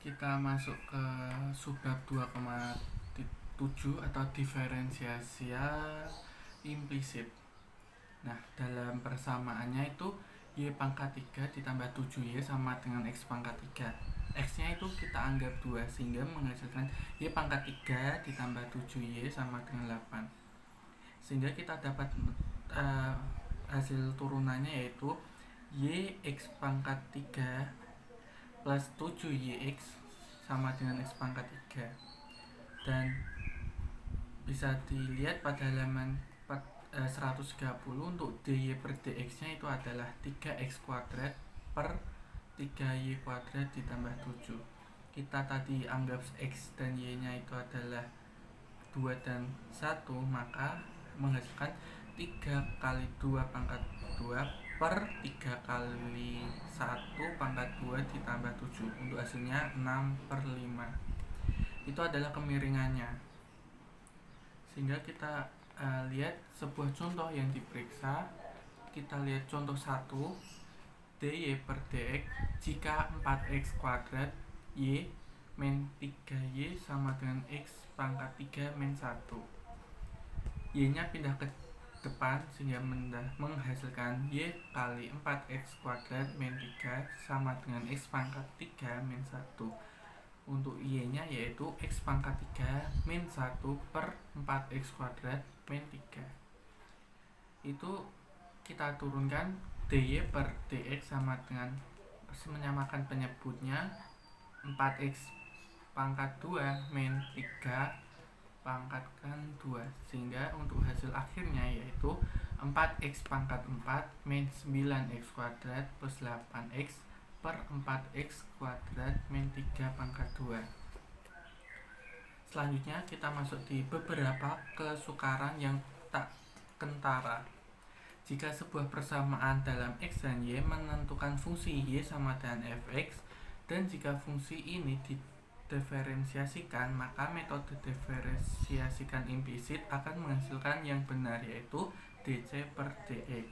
kita masuk ke subbab 2,7 atau diferensiasi implisit. Nah, dalam persamaannya itu Y pangkat 3 ditambah 7Y sama dengan X pangkat 3. X-nya itu kita anggap 2 sehingga menghasilkan Y pangkat 3 ditambah 7Y sama dengan 8. Sehingga kita dapat hasil turunannya yaitu Y X pangkat 3 plus 7YX sama dengan X pangkat 3. Dan bisa dilihat pada halaman 130 untuk dy per dx nya itu adalah 3x kuadrat per 3y kuadrat ditambah 7. Kita tadi anggap x dan y nya itu adalah 2 dan 1, maka menghasilkan 3 kali 2 pangkat 2 per 3 kali 1 pangkat 2 ditambah 7. Untuk hasilnya 6/5. Itu adalah kemiringannya. Sehingga kita lihat sebuah contoh yang diperiksa. Kita lihat contoh 1, dy per dx jika 4x kuadrat y min 3y sama dengan x pangkat 3 min 1. Y nya pindah ke depan sehingga menghasilkan y kali 4x kuadrat min 3 sama dengan x pangkat 3 min 1. Untuk y nya yaitu x pangkat 3 min 1 per 4x kuadrat min 3. Itu kita turunkan dy per dx sama dengan menyamakan penyebutnya 4x pangkat 2 min 3 pangkatkan 2, sehingga untuk hasil akhirnya yaitu 4x pangkat 4 min 9x kuadrat plus 8x per 4x kuadrat min 3 pangkat 2. Selanjutnya kita masuk di beberapa kesukaran yang tak kentara. Jika sebuah persamaan dalam x dan y menentukan fungsi y sama dengan fx, dan jika fungsi ini didiferensiasikan, maka metode diferensiasikan implisit akan menghasilkan yang benar, yaitu dc per dx.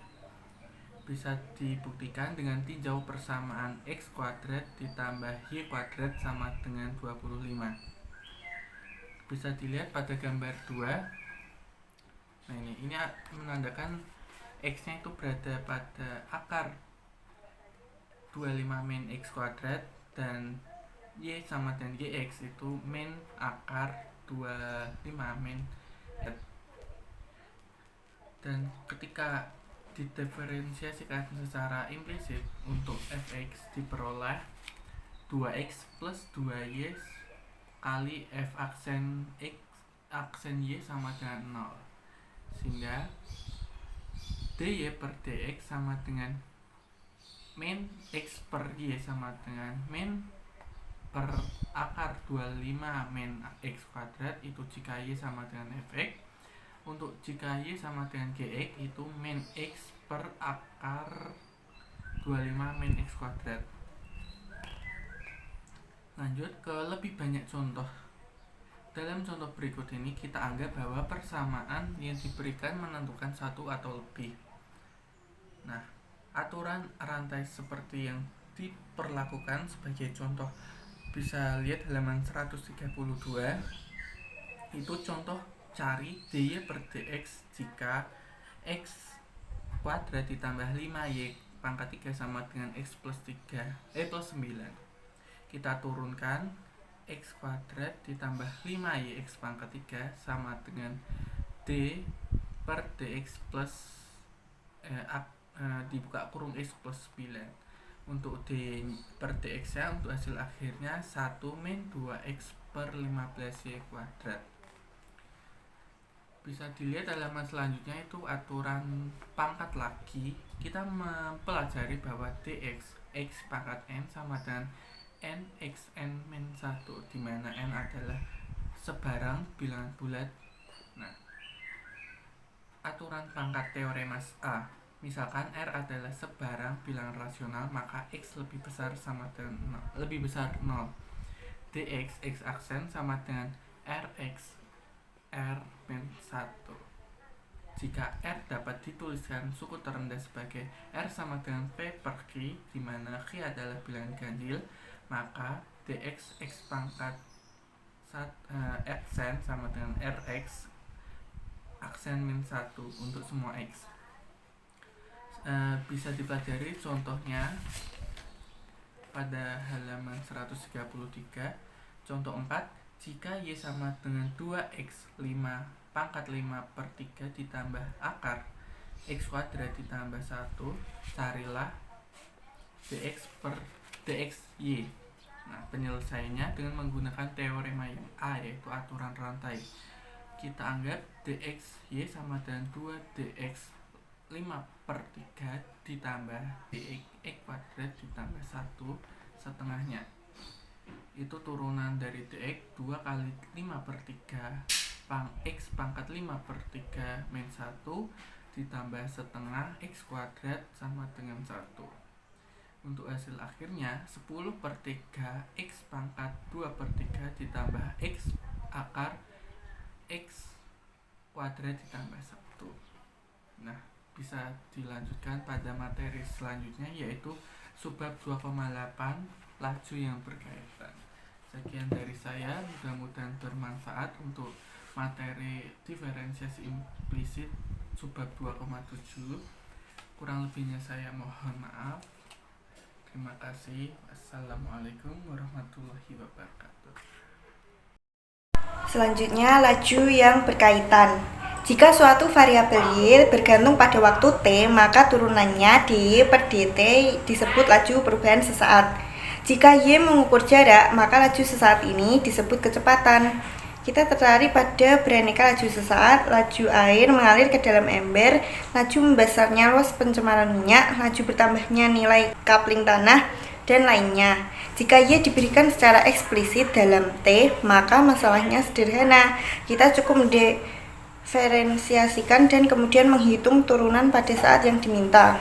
Bisa dibuktikan dengan tinjau persamaan x kuadrat ditambah y kuadrat sama dengan 25. Bisa dilihat pada gambar 2. Nah, ini menandakan x nya itu berada pada akar 25 min x kuadrat dan y sama dengan yx itu min akar 25 min x. Dan ketika didiferensiasikan secara implisit, untuk fx diperoleh 2x plus 2y kali f aksen x aksen y sama dengan 0. Sehingga dy per dx sama dengan min x per y sama dengan min per akar 25 min x kuadrat itu jika y sama dengan fx. Untuk jika y sama dengan gx itu min x per akar 25 min x kuadrat. Lanjut ke lebih banyak contoh. Dalam contoh berikut ini kita anggap bahwa persamaan yang diberikan menentukan satu atau lebih. Nah, aturan rantai seperti yang diperlakukan sebagai contoh bisa lihat halaman 132. Itu contoh cari dy per dx jika x kuadrat ditambah 5y pangkat 3 sama dengan x plus 9. Kita turunkan x kuadrat ditambah 5y x pangkat 3 sama dengan d per dx plus dibuka kurung x plus 9. Untuk d per dx nya untuk hasil akhirnya 1 min 2x per 15y kuadrat. Bisa dilihat halaman selanjutnya itu aturan pangkat lagi. Kita mempelajari bahwa dx x pangkat n sama dengan n x n min 1, di mana n adalah sebarang bilangan bulat. Nah, aturan pangkat teorema A, misalkan R adalah sebarang bilangan rasional, maka x lebih besar sama dengan 0, lebih besar 0. dx x aksen sama dengan rx r min 1. Jika R dapat dituliskan suku terendah sebagai R sama dengan P per Q, di mana Q adalah bilangan ganjil, maka dx x pangkat aksen sama dengan rx aksen min 1 untuk semua x. Bisa dipelajari contohnya pada halaman 133. Contoh 4, jika y sama dengan 2x 5 pangkat 5 per 3 ditambah akar x kuadrat ditambah 1, carilah dx y. Nah, penyelesaiannya dengan menggunakan teorema yang A, yaitu aturan rantai. Kita anggap dx y sama dengan 2 dx 5 per 3 ditambah dx x kuadrat ditambah 1 setengahnya. Itu turunan dari dx 2 kali 5 per 3 x pangkat 5 per 3 min 1 ditambah setengah x kuadrat sama dengan 1. Untuk hasil akhirnya 10 per 3 x pangkat 2 per 3 ditambah x akar x kuadrat ditambah 1. Nah, bisa dilanjutkan pada materi selanjutnya, yaitu subbab 2,8 laju yang berkaitan. Sekian dari saya, mudah-mudahan bermanfaat untuk materi diferensiasi implisit subbab 2,7. Kurang lebihnya saya mohon maaf. Terima kasih. Assalamualaikum warahmatullahi wabarakatuh. Selanjutnya, laju yang berkaitan. Jika suatu variabel y bergantung pada waktu t, maka turunannya dy per dt disebut laju perubahan sesaat. Jika y mengukur jarak, maka laju sesaat ini disebut kecepatan. Kita tertarik pada beraneka laju sesaat, laju air mengalir ke dalam ember, laju membesarnya luas pencemaran minyak, laju bertambahnya nilai coupling tanah, dan lainnya. Jika y diberikan secara eksplisit dalam t, maka masalahnya sederhana. Kita cukup mendiferensiasikan dan kemudian menghitung turunan pada saat yang diminta.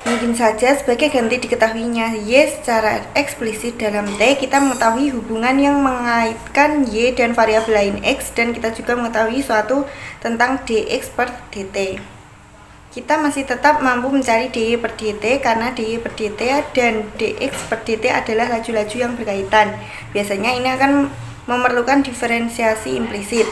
Mungkin saja sebagai ganti diketahuinya y secara eksplisit dalam t, kita mengetahui hubungan yang mengaitkan y dan variabel lain x, dan kita juga mengetahui suatu tentang dx per dt. Kita masih tetap mampu mencari dy per dt karena dy per dt dan dx per dt adalah laju-laju yang berkaitan. Biasanya ini akan memerlukan diferensiasi implisit.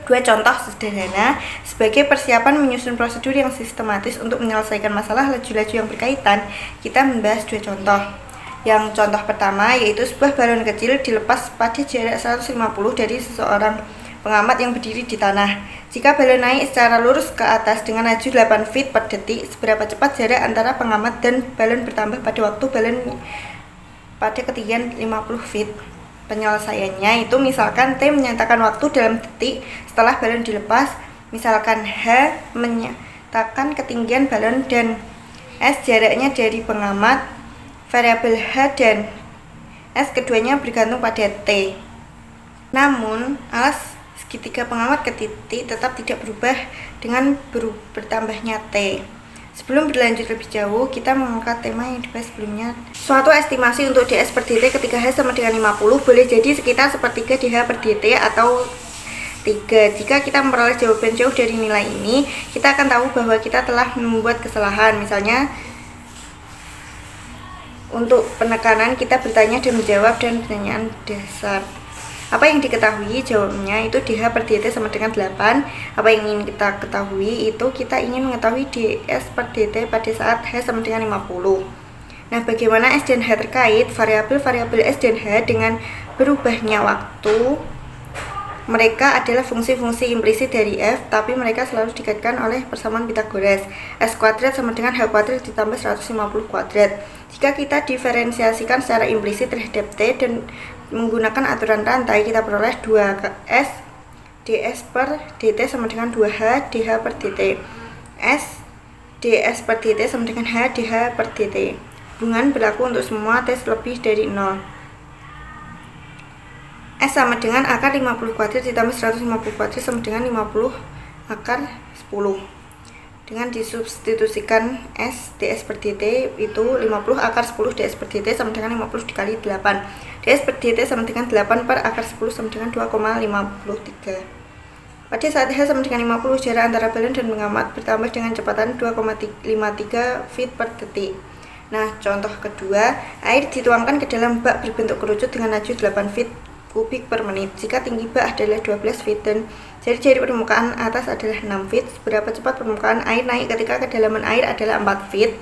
Dua contoh sederhana sebagai persiapan menyusun prosedur yang sistematis untuk menyelesaikan masalah laju-laju yang berkaitan. Kita membahas dua contoh. Yang contoh pertama yaitu sebuah balon kecil dilepas pada jarak 150 dari seseorang pengamat yang berdiri di tanah. Jika balon naik secara lurus ke atas dengan laju 8 feet per detik, seberapa cepat jarak antara pengamat dan balon bertambah pada waktu balon pada ketinggian 50 feet. Penyelesaiannya itu misalkan T menyatakan waktu dalam detik setelah balon dilepas, misalkan H menyatakan ketinggian balon, dan S jaraknya dari pengamat. Variabel H dan S keduanya bergantung pada T. Namun, alas segitiga pengamat ke titik tetap tidak berubah dengan bertambahnya T. Sebelum berlanjut lebih jauh, kita mengangkat tema yang dibahas sebelumnya. Suatu estimasi untuk ds per dt ketika h sama dengan 50 boleh jadi sekitar sepertiga dh per dt atau 3. Jika kita memperoleh jawaban jauh dari nilai ini, kita akan tahu bahwa kita telah membuat kesalahan. Misalnya, untuk penekanan kita bertanya dan menjawab dan pertanyaan dasar. Apa yang diketahui? Jawabnya itu dh per dt sama dengan 8. Apa yang ingin kita ketahui? Itu kita ingin mengetahui ds per dt pada saat h sama dengan 50. Nah, bagaimana s dan h terkait? Variabel-variabel s dan h dengan berubahnya waktu, mereka adalah fungsi-fungsi implisit dari f, tapi mereka selalu dikaitkan oleh persamaan Pythagoras. S kuadrat sama dengan h kuadrat ditambah 150 kuadrat. Jika kita diferensiasikan secara implisit terhadap t dan menggunakan aturan rantai, kita peroleh 2s ds per dt sama dengan 2h dh per dt. S ds per dt sama dengan h dh per dt. Hubungan berlaku untuk semua t lebih dari 0. S sama dengan akar 50 kuadrat ditambah 150 kuadrat sama dengan 50 akar 10. Dengan disubstitusikan S ds per dt itu 50 akar 10 ds per dt sama dengan 50 dikali 8. ds per dt sama dengan 8 per akar 10 sama dengan 2,53. Pada saat h sama dengan 50, jarak antara balon dan pengamat bertambah dengan kecepatan 2,53 feet per detik. Nah, contoh kedua, air dituangkan ke dalam bak berbentuk kerucut dengan laju 8 feet kubik per menit. Jika tinggi bak adalah 12 feet dan jari-jari permukaan atas adalah 6 feet, seberapa cepat permukaan air naik ketika kedalaman air adalah 4 feet?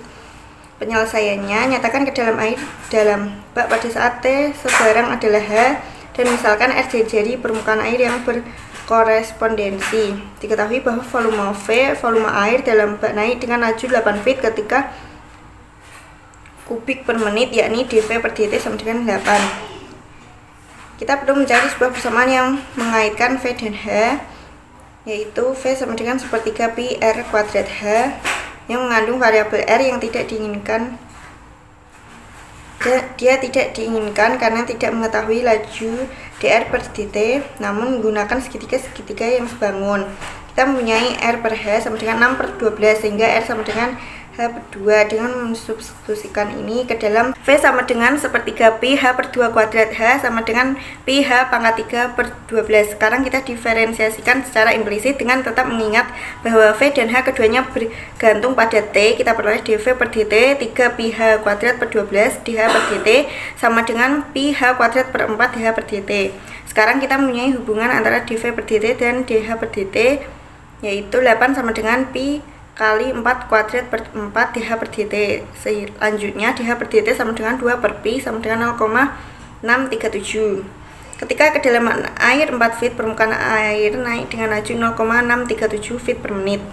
Penyelesaiannya, nyatakan kedalaman air dalam bak pada saat T sebarang adalah H dan misalkan R jari-jari permukaan air yang berkorespondensi. Diketahui bahwa volume V, volume air dalam bak naik dengan laju 8 feet ketika kubik per menit, yakni dV per dt sama dengan 8. Kita perlu mencari sebuah persamaan yang mengaitkan V dan H, yaitu V sama dengan sepertiga pi R kuadrat H yang mengandung variabel R yang tidak diinginkan. Dia tidak diinginkan karena tidak mengetahui laju dr per dt, namun menggunakan segitiga-segitiga yang sebangun. Kita mempunyai R per H sama dengan 6 per 12 sehingga R sama dengan H per 2. Dengan mensubstitusikan ini ke dalam V sama dengan sepertiga pi H per 2 kuadrat H sama dengan pi H pangkat 3 per 12. Sekarang kita diferensiasikan secara implisit dengan tetap mengingat bahwa V dan H keduanya bergantung pada T. Kita peroleh dV per dt 3 pi H kuadrat per 12 dH per dt sama dengan pi H kuadrat per 4 dH per dt. Sekarang kita mempunyai hubungan antara dV per dt dan dH per dt, yaitu 8 sama dengan pi kali 4 kuadrat per 4 dH per dt. Selanjutnya dH per dt sama dengan 2 per pi sama dengan 0,637. Ketika kedalaman air 4 feet, permukaan air naik dengan laju 0,637 feet per menit.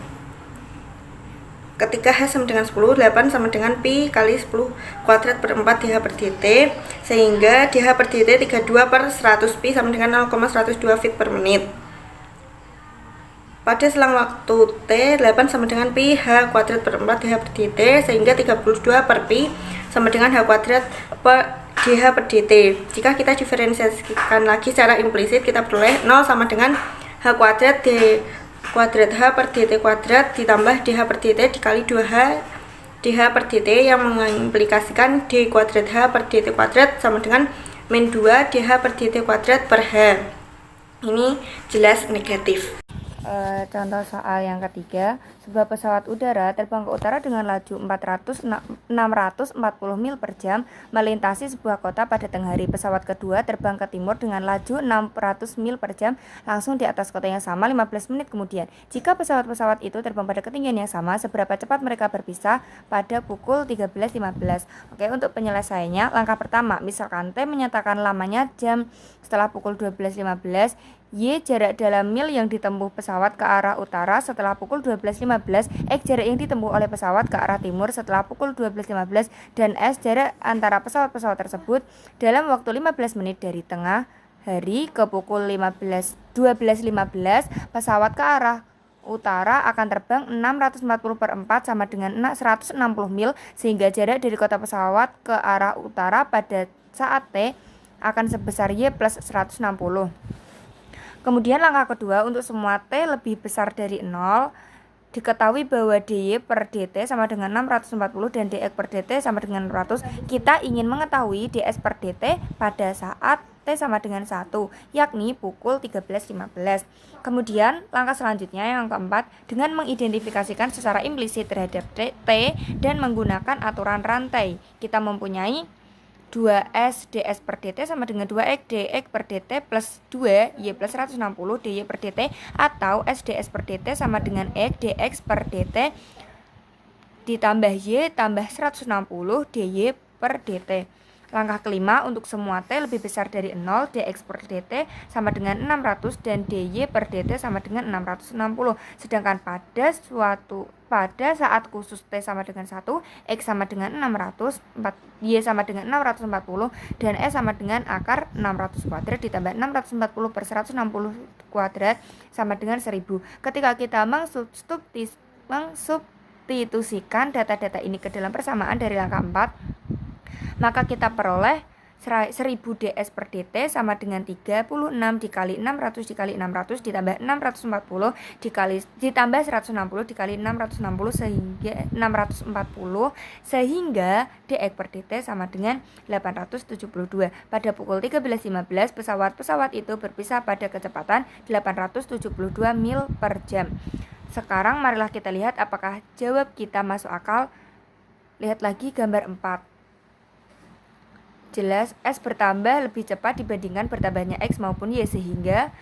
Ketika H sama dengan 10, 8 sama dengan pi kali 10 kuadrat per 4 dH per dt, sehingga dH per dt 32 per 100 pi sama dengan 0,102 feet per menit. Pada selang waktu T, 8 sama dengan pi H kuadrat per 4 dH per dt, sehingga 32 per pi sama dengan H kuadrat per dH per dt. Jika kita diferensiasikan lagi secara implisit, kita peroleh 0 sama dengan H kuadrat D kuadrat H per dt kuadrat ditambah dH per dt dikali 2H dH per dt yang mengimplikasikan D kuadrat H per dt kuadrat sama dengan min 2 dH per dt kuadrat per H. Ini jelas negatif. Contoh soal yang ketiga, sebuah pesawat udara terbang ke utara dengan laju 640 mil per jam melintasi sebuah kota pada tengah hari. Pesawat kedua terbang ke timur dengan laju 600 mil per jam langsung di atas kota yang sama 15 menit kemudian. Jika pesawat-pesawat itu terbang pada ketinggian yang sama, seberapa cepat mereka berpisah pada pukul 13.15. Oke, untuk penyelesaiannya, langkah pertama, misalkan T menyatakan lamanya jam setelah pukul 12.15, Y jarak dalam mil yang ditempuh pesawat ke arah utara setelah pukul 12.15, X jarak yang ditempuh oleh pesawat ke arah timur setelah pukul 12.15, dan S jarak antara pesawat-pesawat tersebut dalam waktu 15 menit dari tengah hari ke pukul 12.15. Pesawat ke arah utara akan terbang 640 per 4 sama dengan 160 mil, sehingga jarak dari kota pesawat ke arah utara pada saat T akan sebesar Y plus 160. Kemudian langkah kedua, untuk semua T lebih besar dari 0, diketahui bahwa dy per dt sama dengan 640 dan dx per dt sama dengan 600. Kita ingin mengetahui ds per dt pada saat T sama dengan 1, yakni pukul 13.15. Kemudian langkah selanjutnya yang keempat, dengan mengidentifikasikan secara implisit terhadap T dan menggunakan aturan rantai, kita mempunyai 2S ds per dt sama dengan 2x dx per dt plus 2 y plus 160 dy per dt, atau S ds per dt sama dengan x dx per dt ditambah y tambah 160 dy per dt. Langkah kelima, untuk semua T lebih besar dari 0, dx per dt sama dengan 600 dan dy per dt sama dengan 660. Sedangkan pada saat khusus T sama dengan 1, X sama dengan 600, Y sama dengan 640, dan S sama dengan akar 600 kuadrat ditambah 640 per 160 kuadrat sama dengan 1000. Ketika kita mensubstitusikan data-data ini ke dalam persamaan dari langkah 4, maka kita peroleh 1000 ds per dt sama dengan 36 dikali 600 dikali 600 ditambah 640 ditambah 160 dikali 660 sehingga 640, sehingga dx per dt sama dengan 872. Pada pukul 13.15 pesawat-pesawat itu berpisah pada kecepatan 872 mil per jam. Sekarang marilah kita lihat apakah jawab kita masuk akal Lihat lagi gambar 4. Jelas S bertambah lebih cepat dibandingkan bertambahnya X maupun Y, sehingga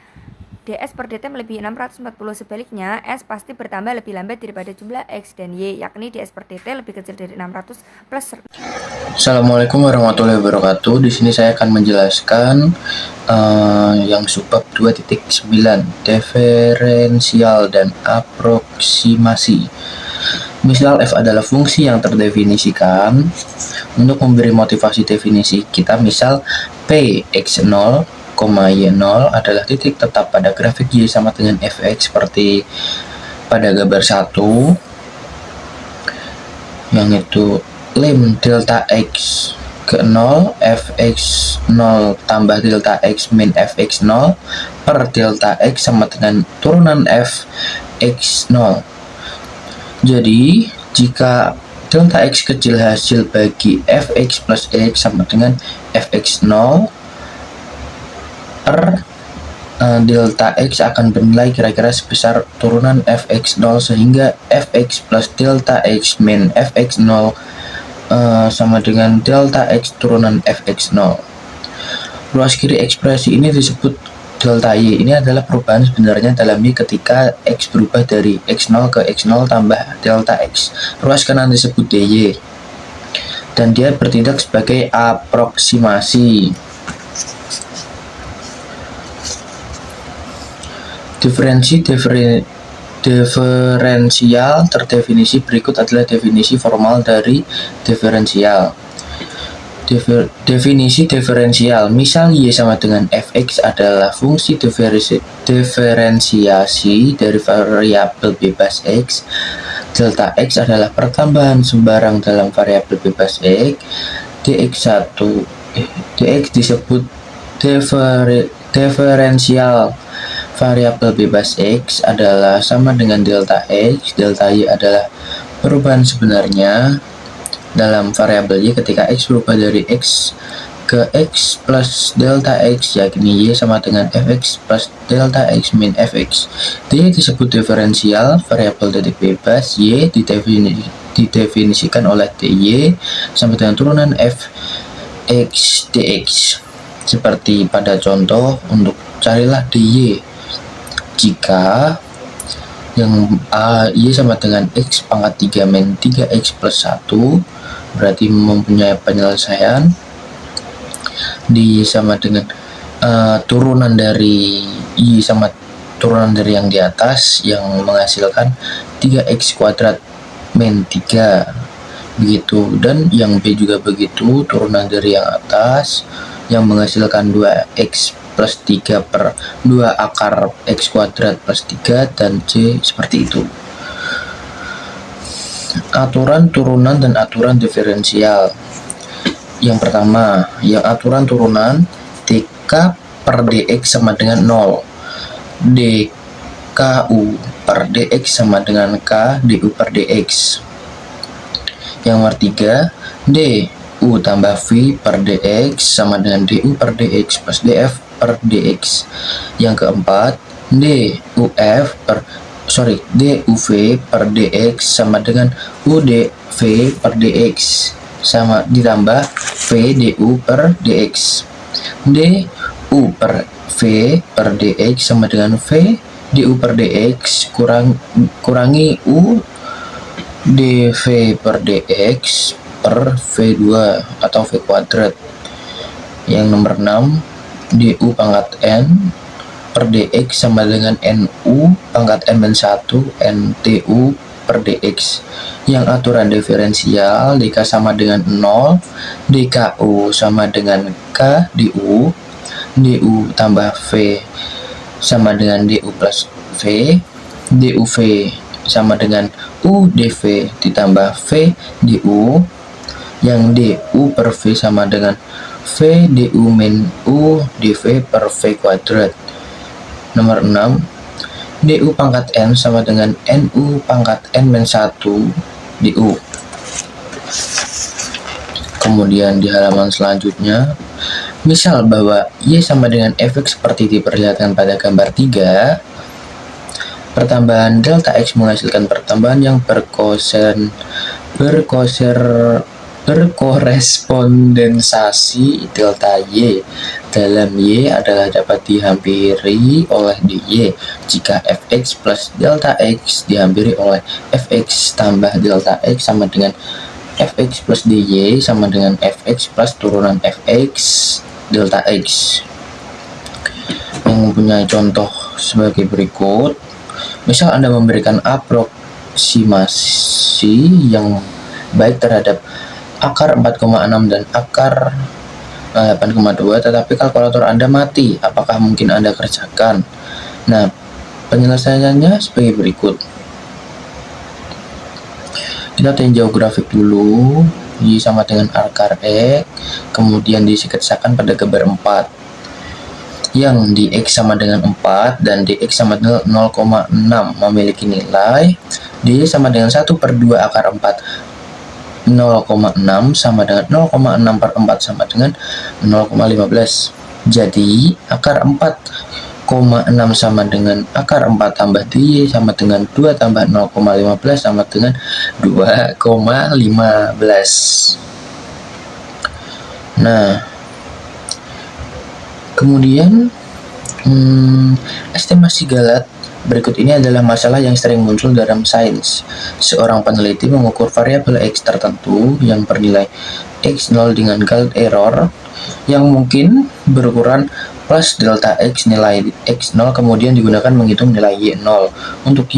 ds per dt melebihi 640. Sebaliknya, S pasti bertambah lebih lambat daripada jumlah X dan Y, yakni ds per dt lebih kecil dari 600 plus. Assalamualaikum warahmatullahi wabarakatuh. Di sini saya akan menjelaskan yang subbab 2.9, diferensial dan aproksimasi. Misal f adalah fungsi yang terdefinisikan. Untuk memberi motivasi definisi kita, misal p x0, y0 adalah titik tetap pada grafik y sama dengan fx seperti pada gambar 1, yang itu lim delta x ke 0 fx0 tambah delta x min fx0 per delta x sama dengan turunan fx0. Jadi jika delta x kecil hasil bagi fx plus x sama dengan fx0 per delta x akan bernilai kira-kira sebesar turunan fx0, sehingga fx plus delta x min fx0 sama dengan delta x turunan fx0. Ruas kiri ekspresi ini disebut delta y. Ini adalah perubahan sebenarnya dalam y ketika x berubah dari x0 ke x0 tambah delta x. Ruas kanan disebut dy dan dia bertindak sebagai aproksimasi. Diferensial terdefinisi berikut adalah definisi formal dari diferensial. Definisi diferensial, misal y sama dengan fx adalah fungsi diferensiasi dari variabel bebas x. Delta x adalah pertambahan sembarang dalam variabel bebas x. dx disebut diferensial variabel bebas x adalah sama dengan delta x. Delta y adalah perubahan sebenarnya dalam variabel y ketika x berubah dari x ke x plus delta x, yakni y sama dengan fx plus delta x min fx. D disebut diferensial variabel titik bebas. Y didefinisikan oleh dy sama dengan turunan fx dx. Seperti pada contoh, untuk carilah dy jika yang y sama dengan x pangkat 3 min 3x plus 1, berarti mempunyai penyelesaian dy sama dengan turunan dari y sama turunan dari yang di atas yang menghasilkan 3x kuadrat min 3 begitu, dan yang b juga begitu, turunan dari yang atas yang menghasilkan 2x plus 3 per 2 akar x kuadrat plus 3, dan c seperti itu. Aturan turunan dan aturan diferensial. Yang pertama, yang aturan turunan, dk per dx sama dengan 0, dku per dx sama dengan k du per dx. Yang ketiga, du tambah v per dx sama dengan du per dx plus df per dx. Yang keempat, duv per dx sama dengan udv per dx sama ditambah v du per dx. Du per v per dx sama dengan v du per dx kurangi u dv per dx per v2 atau v kuadrat. Yang nomor 6, du pangkat n per dx sama dengan nu pangkat n min 1 ntu per dx. Yang aturan diferensial, dk sama dengan 0, dku sama dengan k du, du tambah v sama dengan du plus v, duv sama dengan udv ditambah v du, yang du per v sama dengan v du min u dv per v kuadrat. Nomor 6, du pangkat n sama dengan nu pangkat n min 1 du. Kemudian di halaman selanjutnya, misal bahwa y sama dengan fx seperti diperlihatkan pada gambar 3. Pertambahan delta x menghasilkan pertambahan yang berkosen berkorespondensasi delta Y dalam Y adalah dapat dihampiri oleh dy jika fx plus delta x dihampiri oleh fx tambah delta x sama dengan fx plus dy sama dengan fx plus turunan fx delta x, yang mempunyai contoh sebagai berikut. Misal Anda memberikan aproksimasi yang baik terhadap akar 4,6 dan akar 8,2, tetapi kalkulator Anda mati. Apakah mungkin Anda kerjakan? Nah, penyelesaiannya sebagai berikut. Kita tinjau grafik dulu. Y sama dengan akar X, kemudian diseketsakan pada gambar 4 yang di X sama dengan 4 dan dx sama dengan 0,6 memiliki nilai dy sama dengan 1/2 akar 4, 0,6 sama dengan 0,6 per 4 sama dengan 0,15. Jadi akar 4,6 sama dengan akar 4 tambah dy sama dengan 2 tambah 0,15 sama dengan 2,15. Nah, kemudian estimasi Galat berikut ini adalah masalah yang sering muncul dalam sains. Seorang peneliti mengukur variabel X tertentu yang bernilai X0 dengan Galat error yang mungkin berukuran plus delta X nilai X0, kemudian digunakan menghitung nilai Y0. Untuk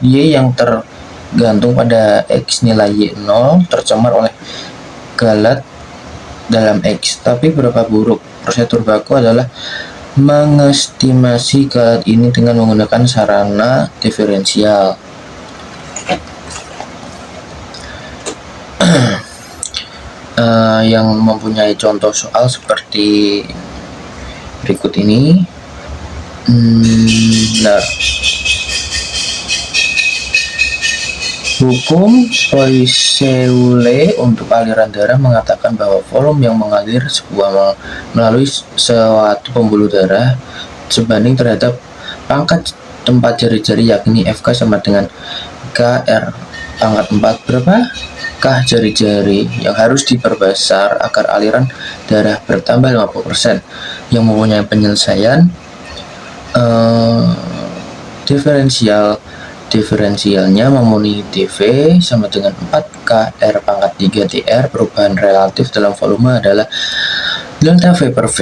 Y yang tergantung pada X nilai Y0 tercemar oleh Galat dalam X. Tapi berapa buruk? Prosedur baku adalah mengestimasi Galat ini dengan menggunakan sarana diferensial. Yang mempunyai contoh soal seperti berikut ini. Nah, hukum Poiseuille untuk aliran darah mengatakan bahwa volume yang mengalir melalui suatu pembuluh darah sebanding terhadap pangkat tempat jari-jari, yakni Fk sama dengan Kr pangkat 4 berapa? K jari-jari, yang harus diperbesar agar aliran darah bertambah 50%, yang mempunyai penyelesaian diferensialnya memenuhi dV sama dengan 4 Kr pangkat 3 dr. Perubahan relatif dalam volume adalah delta V per V,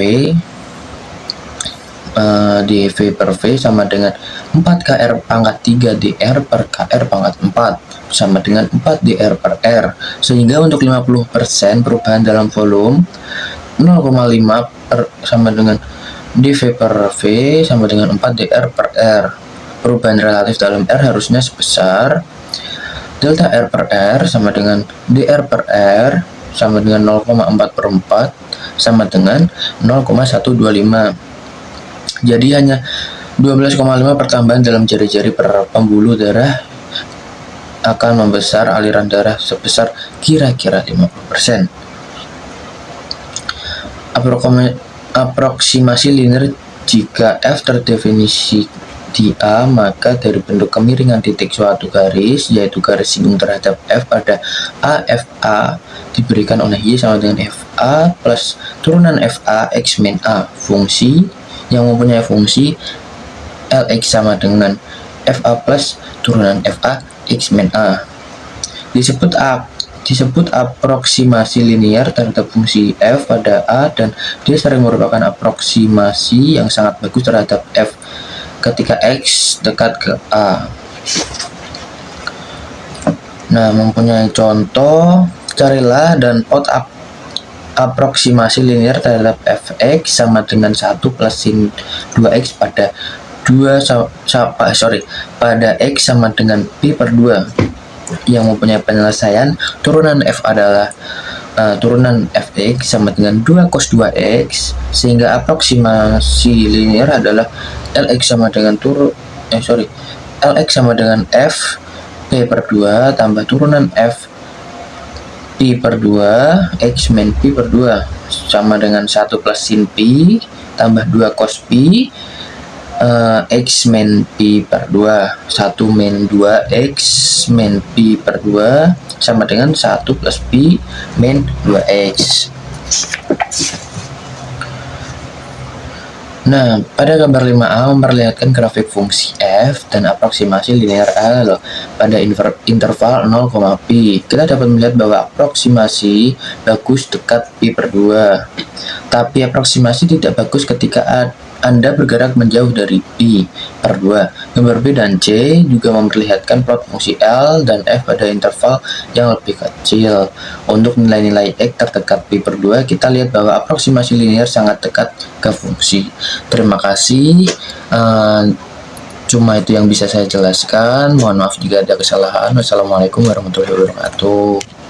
dV per V sama dengan 4 Kr pangkat 3 dr per Kr pangkat 4 sama dengan 4 dr per R, sehingga untuk 50% perubahan dalam volume 0,5 sama dengan dV per V sama dengan 4 dr per R. Perubahan relatif dalam R harusnya sebesar delta R per R sama dengan dr per R sama dengan 0,4 per 4 sama dengan 0,125. Jadi hanya 12,5 pertambahan dalam jari-jari per pembuluh darah akan membesar aliran darah sebesar kira-kira 50%. Aproksimasi linear jika F terdefinisi di A, maka dari bentuk kemiringan titik suatu garis, yaitu garis singgung terhadap F pada AFA, diberikan oleh Y sama dengan FA plus turunan FA X min A, fungsi yang mempunyai fungsi Lx sama dengan FA plus turunan FA X min A. Disebut aproksimasi linear terhadap fungsi F pada A, dan dia sering merupakan aproksimasi yang sangat bagus terhadap F ketika X dekat ke A. Nah, mempunyai contoh, carilah dan out aproksimasi linear terhadap Fx sama dengan 1 plus sin 2x pada pada X sama dengan pi per 2, yang mempunyai penyelesaian turunan F adalah turunan Fx sama dengan 2 cos 2x, sehingga aproksimasi linear adalah Lx sama dengan Lx sama dengan F P per 2 tambah turunan F pi per 2 X min pi per 2 sama dengan 1 plus sin pi tambah 2 cos pi X min Pi per 2. 1 min 2 X min Pi per 2 sama dengan 1 plus Pi min 2X. Nah, pada gambar 5A memperlihatkan grafik fungsi f dan aproksimasi linear L pada interval 0, pi. Kita dapat melihat bahwa aproksimasi bagus dekat pi per 2. Tapi aproksimasi tidak bagus ketika Anda bergerak menjauh dari pi per 2. Gambar B dan C juga memperlihatkan plot fungsi L dan F pada interval yang lebih kecil. Untuk nilai-nilai X terdekat pi per 2, kita lihat bahwa aproksimasi linear sangat dekat ke fungsi. Terima kasih. Cuma itu yang bisa saya jelaskan. Mohon maaf jika ada kesalahan. Wassalamualaikum warahmatullahi wabarakatuh.